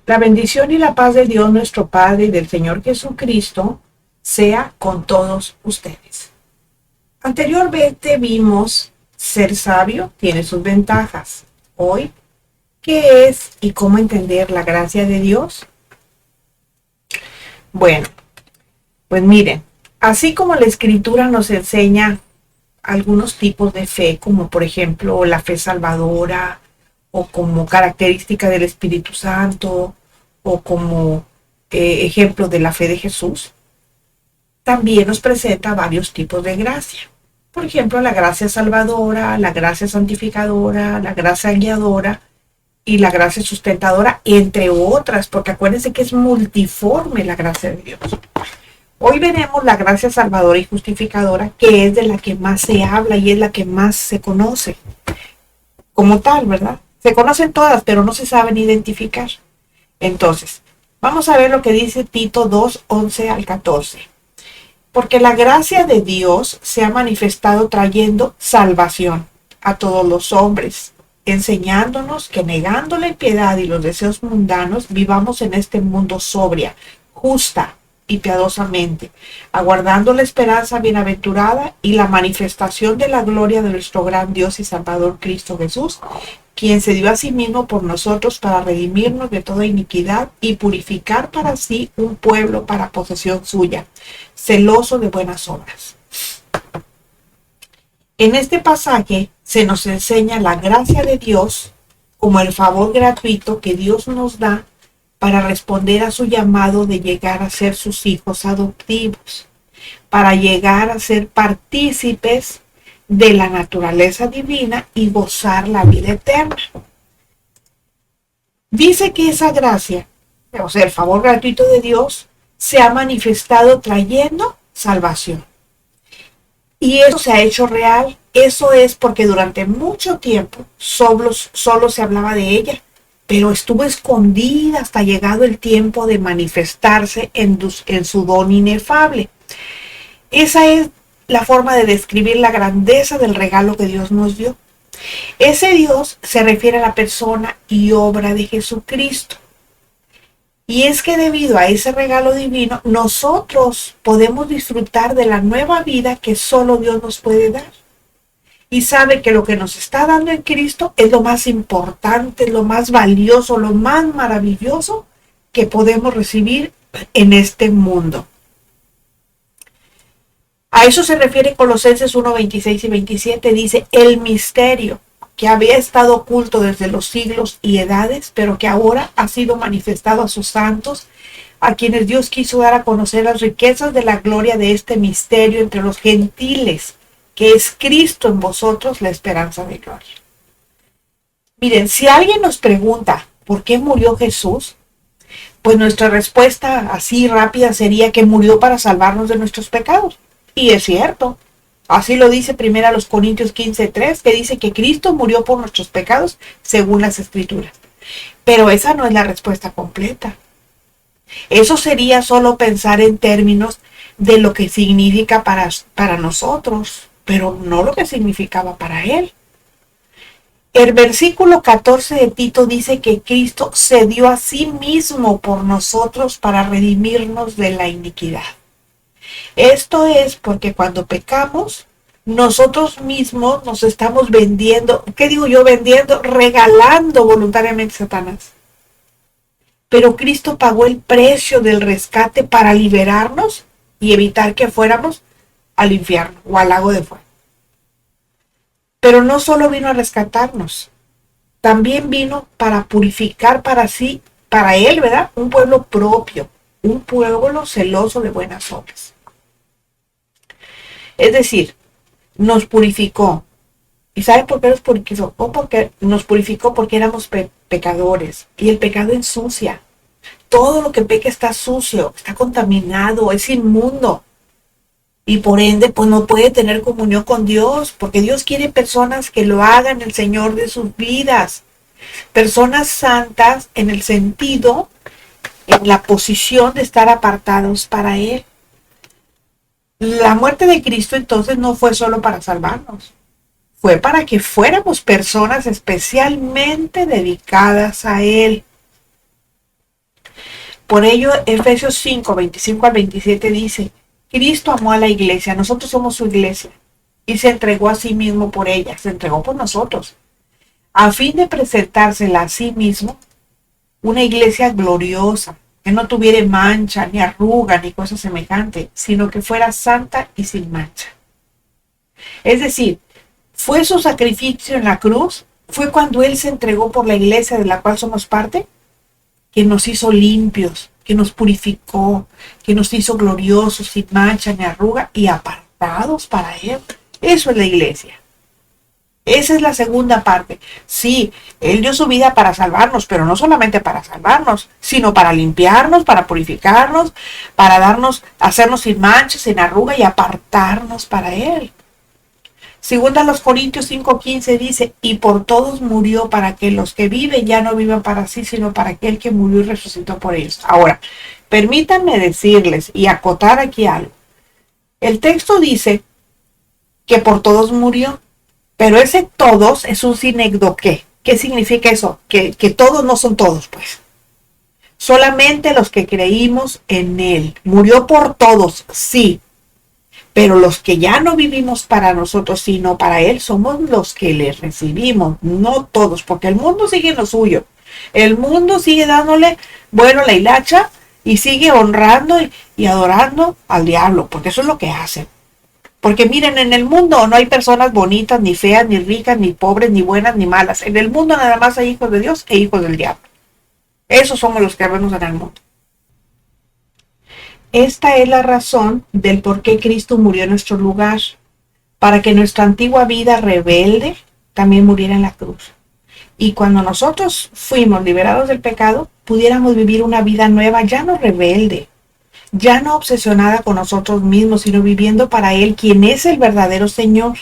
La bendición y la paz de Dios nuestro Padre y del Señor Jesucristo sea con todos ustedes. Anteriormente vimos ser sabio tiene sus ventajas. Hoy, ¿qué es y cómo entender la gracia de Dios? Bueno, pues miren, así como la Escritura nos enseña algunos tipos de fe, como por ejemplo la fe salvadora, o como característica del Espíritu Santo, o como ejemplo de la fe de Jesús, también nos presenta varios tipos de gracia. Por ejemplo, la gracia salvadora, la gracia santificadora, la gracia guiadora y la gracia sustentadora, entre otras, porque acuérdense que es multiforme la gracia de Dios. Hoy veremos la gracia salvadora y justificadora, que es de la que más se habla y es la que más se conoce como tal, ¿verdad? Se conocen todas, pero no se saben identificar. Entonces, vamos a ver lo que dice Tito 2, 11 al 14. Porque la gracia de Dios se ha manifestado trayendo salvación a todos los hombres, enseñándonos que negando la impiedad y los deseos mundanos, vivamos en este mundo sobria, justa y piadosamente, aguardando la esperanza bienaventurada y la manifestación de la gloria de nuestro gran Dios y Salvador Cristo Jesús, quien se dio a sí mismo por nosotros para redimirnos de toda iniquidad y purificar para sí un pueblo para posesión suya, celoso de buenas obras. En este pasaje se nos enseña la gracia de Dios como el favor gratuito que Dios nos da para responder a su llamado de llegar a ser sus hijos adoptivos, para llegar a ser partícipes de la naturaleza divina y gozar la vida eterna. Dice que esa gracia, o sea, el favor gratuito de Dios, se ha manifestado trayendo salvación. Y eso se ha hecho real. Eso es porque durante mucho tiempo solo se hablaba de ella, pero estuvo escondida hasta llegado el tiempo de manifestarse en su don inefable. Esa es la forma de describir la grandeza del regalo que Dios nos dio. Ese Dios se refiere a la persona y obra de Jesucristo. Y es que debido a ese regalo divino, nosotros podemos disfrutar de la nueva vida que solo Dios nos puede dar. Y sabe que lo que nos está dando en Cristo es lo más importante, lo más valioso, lo más maravilloso que podemos recibir en este mundo. A eso se refiere Colosenses 1, 26 y 27. Dice, el misterio que había estado oculto desde los siglos y edades, pero que ahora ha sido manifestado a sus santos, a quienes Dios quiso dar a conocer las riquezas de la gloria de este misterio entre los gentiles, que es Cristo en vosotros, la esperanza de gloria. Miren, si alguien nos pregunta por qué murió Jesús, pues nuestra respuesta así rápida sería que murió para salvarnos de nuestros pecados. Y es cierto. Así lo dice 1 Corintios 15:3, que dice que Cristo murió por nuestros pecados según las Escrituras. Pero esa no es la respuesta completa. Eso sería solo pensar en términos de lo que significa para nosotros, pero no lo que significaba para él. El versículo 14 de Tito dice que Cristo se dio a sí mismo por nosotros para redimirnos de la iniquidad. Esto es porque cuando pecamos, nosotros mismos nos estamos vendiendo, ¿qué digo yo? Vendiendo, regalando voluntariamente a Satanás. Pero Cristo pagó el precio del rescate para liberarnos y evitar que fuéramos al infierno o al lago de fuego. Pero no solo vino a rescatarnos, también vino para purificar para sí, para él, ¿verdad? Un pueblo propio, un pueblo celoso de buenas obras. Es decir, nos purificó. ¿Y sabe por qué nos purificó? Porque nos purificó porque éramos pecadores. Y el pecado ensucia. Todo lo que peca está sucio, está contaminado, es inmundo. Y por ende, pues no puede tener comunión con Dios, porque Dios quiere personas que lo hagan el Señor de sus vidas. Personas santas en el sentido, en la posición de estar apartados para Él. La muerte de Cristo entonces no fue solo para salvarnos, fue para que fuéramos personas especialmente dedicadas a Él. Por ello, Efesios 5, 25 al 27 dice, Cristo amó a la iglesia, nosotros somos su iglesia, y se entregó a sí mismo por ella, se entregó por nosotros, a fin de presentársela a sí mismo una iglesia gloriosa, que no tuviera mancha, ni arruga, ni cosa semejante, sino que fuera santa y sin mancha. Es decir, fue su sacrificio en la cruz, fue cuando Él se entregó por la iglesia de la cual somos parte, que nos hizo limpios, que nos purificó, que nos hizo gloriosos, sin mancha ni arruga y apartados para Él. Eso es la iglesia. Esa es la segunda parte. Sí, Él dio su vida para salvarnos, pero no solamente para salvarnos, sino para limpiarnos, para purificarnos, para hacernos sin mancha, sin arruga y apartarnos para Él. Segunda a los Corintios 5:15 dice, y por todos murió para que los que viven ya no vivan para sí, sino para aquel que murió y resucitó por ellos. Ahora, permítanme decirles y acotar aquí algo. El texto dice que por todos murió, pero ese todos es un sinécdoque. ¿Qué significa eso? Que todos no son todos, pues. Solamente los que creímos en Él. Murió por todos, sí. Pero los que ya no vivimos para nosotros, sino para Él, somos los que le recibimos, no todos, porque el mundo sigue en lo suyo. El mundo sigue dándole, la hilacha y sigue honrando y adorando al diablo, porque eso es lo que hacen. Porque miren, en el mundo no hay personas bonitas, ni feas, ni ricas, ni pobres, ni buenas, ni malas. En el mundo nada más hay hijos de Dios e hijos del diablo. Esos somos los que vemos en el mundo. Esta es la razón del por qué Cristo murió en nuestro lugar, para que nuestra antigua vida rebelde también muriera en la cruz. Y cuando nosotros fuimos liberados del pecado, pudiéramos vivir una vida nueva, ya no rebelde, ya no obsesionada con nosotros mismos, sino viviendo para Él, quien es el verdadero Señor.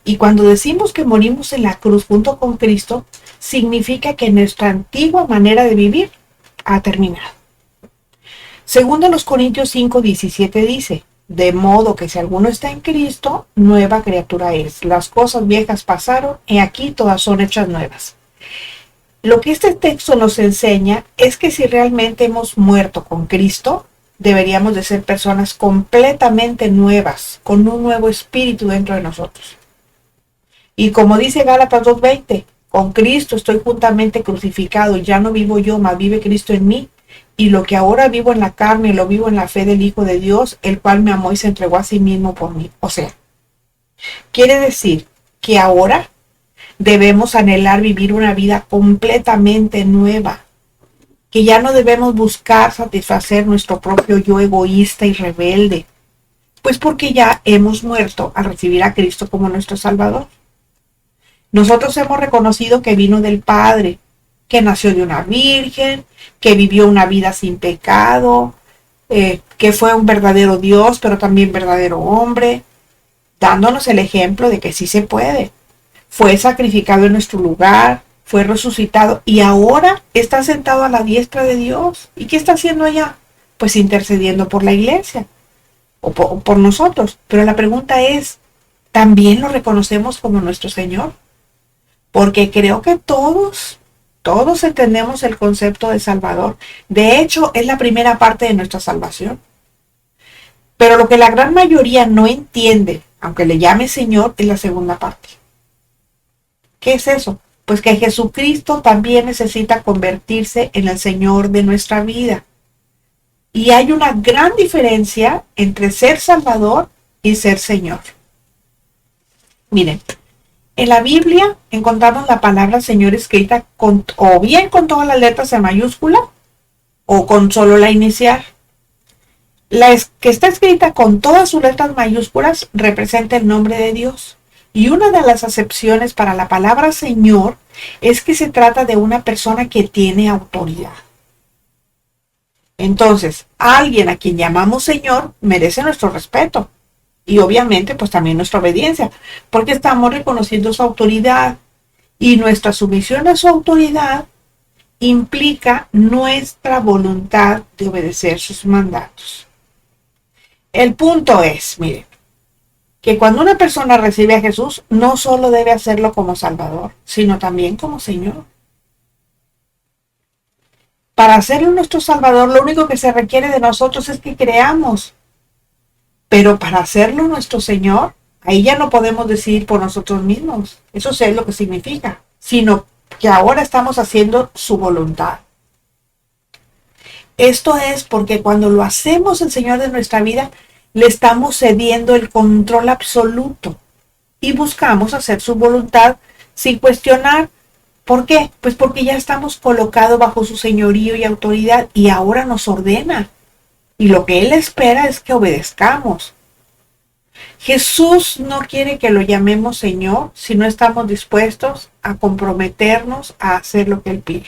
Y cuando decimos que morimos en la cruz junto con Cristo, significa que nuestra antigua manera de vivir ha terminado. Segundo los Corintios 5:17 dice, de modo que si alguno está en Cristo, nueva criatura es. Las cosas viejas pasaron, y aquí todas son hechas nuevas. Lo que este texto nos enseña es que si realmente hemos muerto con Cristo, deberíamos de ser personas completamente nuevas, con un nuevo espíritu dentro de nosotros. Y como dice Gálatas 2:20, con Cristo estoy juntamente crucificado, y ya no vivo yo, mas vive Cristo en mí. Y lo que ahora vivo en la carne, lo vivo en la fe del Hijo de Dios, el cual me amó y se entregó a sí mismo por mí. O sea, quiere decir que ahora debemos anhelar vivir una vida completamente nueva, que ya no debemos buscar satisfacer nuestro propio yo egoísta y rebelde, pues porque ya hemos muerto al recibir a Cristo como nuestro Salvador. Nosotros hemos reconocido que vino del Padre, que nació de una virgen, que vivió una vida sin pecado, que fue un verdadero Dios, pero también verdadero hombre, dándonos el ejemplo de que sí se puede. Fue sacrificado en nuestro lugar, fue resucitado y ahora está sentado a la diestra de Dios. ¿Y qué está haciendo allá? Pues intercediendo por la iglesia o por nosotros. Pero la pregunta es, ¿también lo reconocemos como nuestro Señor? Porque creo que todos entendemos el concepto de Salvador. De hecho, es la primera parte de nuestra salvación. Pero lo que la gran mayoría no entiende, aunque le llame Señor, es la segunda parte. ¿Qué es eso? Pues que Jesucristo también necesita convertirse en el Señor de nuestra vida. Y hay una gran diferencia entre ser Salvador y ser Señor. Miren, en la Biblia encontramos la palabra Señor escrita o bien con todas las letras en mayúscula o con solo la inicial. La que está escrita con todas sus letras mayúsculas representa el nombre de Dios. Y una de las acepciones para la palabra Señor es que se trata de una persona que tiene autoridad. Entonces, alguien a quien llamamos Señor merece nuestro respeto. Y obviamente, pues también nuestra obediencia, porque estamos reconociendo su autoridad. Y nuestra sumisión a su autoridad implica nuestra voluntad de obedecer sus mandatos. El punto es, miren, que cuando una persona recibe a Jesús, no solo debe hacerlo como Salvador, sino también como Señor. Para hacerlo nuestro Salvador, lo único que se requiere de nosotros es que creamos. Pero para hacerlo nuestro Señor, ahí ya no podemos decidir por nosotros mismos. Eso es lo que significa. Sino que ahora estamos haciendo su voluntad. Esto es porque cuando lo hacemos el Señor de nuestra vida, le estamos cediendo el control absoluto y buscamos hacer su voluntad sin cuestionar. ¿Por qué? Pues porque ya estamos colocados bajo su señorío y autoridad y ahora nos ordena. Y lo que Él espera es que obedezcamos. Jesús no quiere que lo llamemos Señor si no estamos dispuestos a comprometernos a hacer lo que Él pide.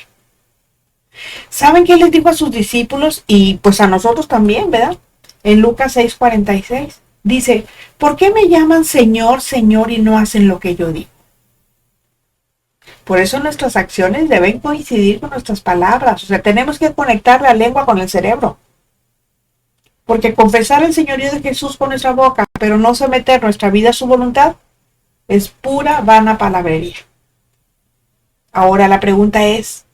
¿Saben qué les dijo a sus discípulos? Y pues a nosotros también, ¿verdad? En Lucas 6:46 dice, ¿por qué me llaman Señor, Señor y no hacen lo que yo digo? Por eso nuestras acciones deben coincidir con nuestras palabras. O sea, tenemos que conectar la lengua con el cerebro. Porque confesar el señorío de Jesús con nuestra boca, pero no someter nuestra vida a su voluntad, es pura vana palabrería. Ahora la pregunta es,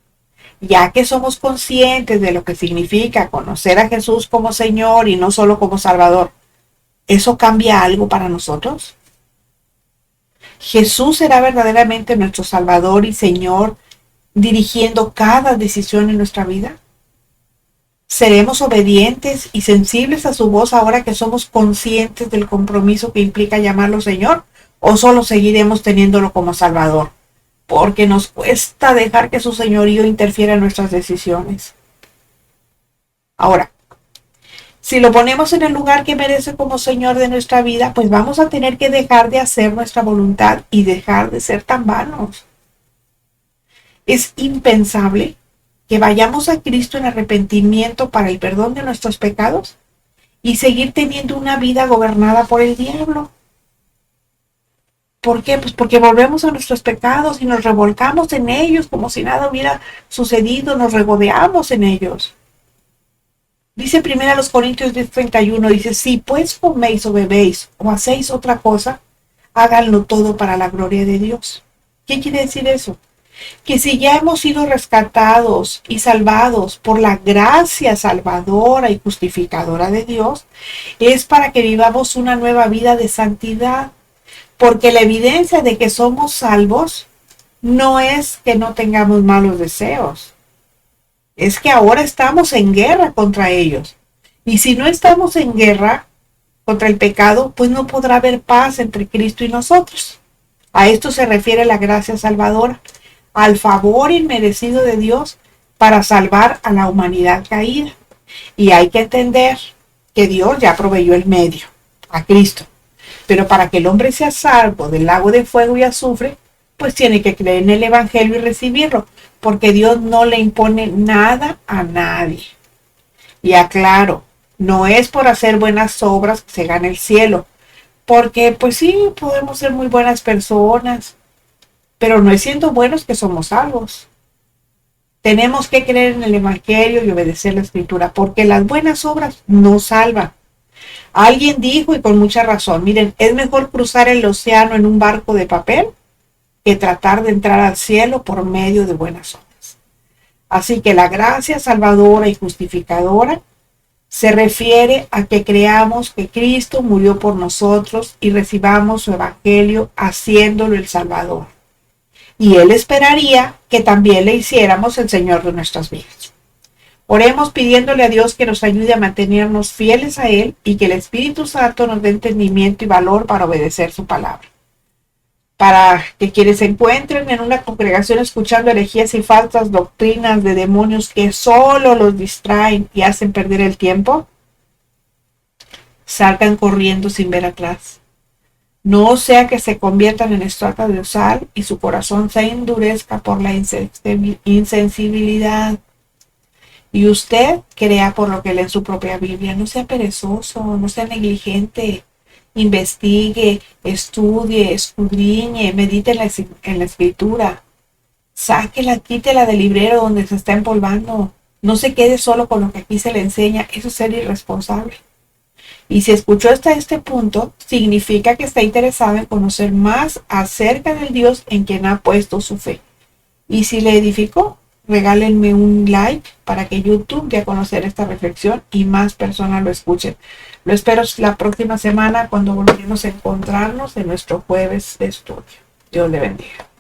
ya que somos conscientes de lo que significa conocer a Jesús como Señor y no solo como Salvador, ¿eso cambia algo para nosotros? ¿Jesús será verdaderamente nuestro Salvador y Señor dirigiendo cada decisión en nuestra vida? ¿Seremos obedientes y sensibles a su voz ahora que somos conscientes del compromiso que implica llamarlo Señor? ¿O solo seguiremos teniéndolo como Salvador? Porque nos cuesta dejar que su señorío interfiera en nuestras decisiones. Ahora, si lo ponemos en el lugar que merece como Señor de nuestra vida, pues vamos a tener que dejar de hacer nuestra voluntad y dejar de ser tan vanos. Es impensable que vayamos a Cristo en arrepentimiento para el perdón de nuestros pecados y seguir teniendo una vida gobernada por el diablo. ¿Por qué? Pues porque volvemos a nuestros pecados y nos revolcamos en ellos como si nada hubiera sucedido, nos regodeamos en ellos. Dice 1 Corintios 10:31, dice, si pues coméis o bebéis o hacéis otra cosa, háganlo todo para la gloria de Dios. ¿Qué quiere decir eso? Que si ya hemos sido rescatados y salvados por la gracia salvadora y justificadora de Dios, es para que vivamos una nueva vida de santidad. Porque la evidencia de que somos salvos no es que no tengamos malos deseos. Es que ahora estamos en guerra contra ellos. Y si no estamos en guerra contra el pecado, pues no podrá haber paz entre Cristo y nosotros. A esto se refiere la gracia salvadora, al favor inmerecido de Dios para salvar a la humanidad caída. Y hay que entender que Dios ya proveyó el medio, a Cristo. Pero para que el hombre sea salvo del lago de fuego y azufre, pues tiene que creer en el Evangelio y recibirlo, porque Dios no le impone nada a nadie. Y aclaro, no es por hacer buenas obras que se gane el cielo, porque pues sí, podemos ser muy buenas personas, pero no es siendo buenos que somos salvos. Tenemos que creer en el Evangelio y obedecer la Escritura, porque las buenas obras no salvan. Alguien dijo, y con mucha razón, miren, es mejor cruzar el océano en un barco de papel que tratar de entrar al cielo por medio de buenas obras. Así que la gracia salvadora y justificadora se refiere a que creamos que Cristo murió por nosotros y recibamos su evangelio haciéndolo el Salvador. Y Él esperaría que también le hiciéramos el Señor de nuestras vidas. Oremos pidiéndole a Dios que nos ayude a mantenernos fieles a Él y que el Espíritu Santo nos dé entendimiento y valor para obedecer su palabra. Para que quienes se encuentren en una congregación escuchando herejías y falsas doctrinas de demonios que solo los distraen y hacen perder el tiempo, salgan corriendo sin ver atrás. No sea que se conviertan en estatua de sal y su corazón se endurezca por la insensibilidad. Y usted crea por lo que lee en su propia Biblia. No sea perezoso, no sea negligente. Investigue, estudie, escudriñe, medite en la Escritura. Sáquela, quítela del librero donde se está empolvando. No se quede solo con lo que aquí se le enseña. Eso es ser irresponsable. Y si escuchó hasta este punto, significa que está interesado en conocer más acerca del Dios en quien ha puesto su fe. Y si le edificó, regálenme un like para que YouTube dé a conocer esta reflexión y más personas lo escuchen. Lo espero la próxima semana cuando volveremos a encontrarnos en nuestro jueves de estudio. Dios le bendiga.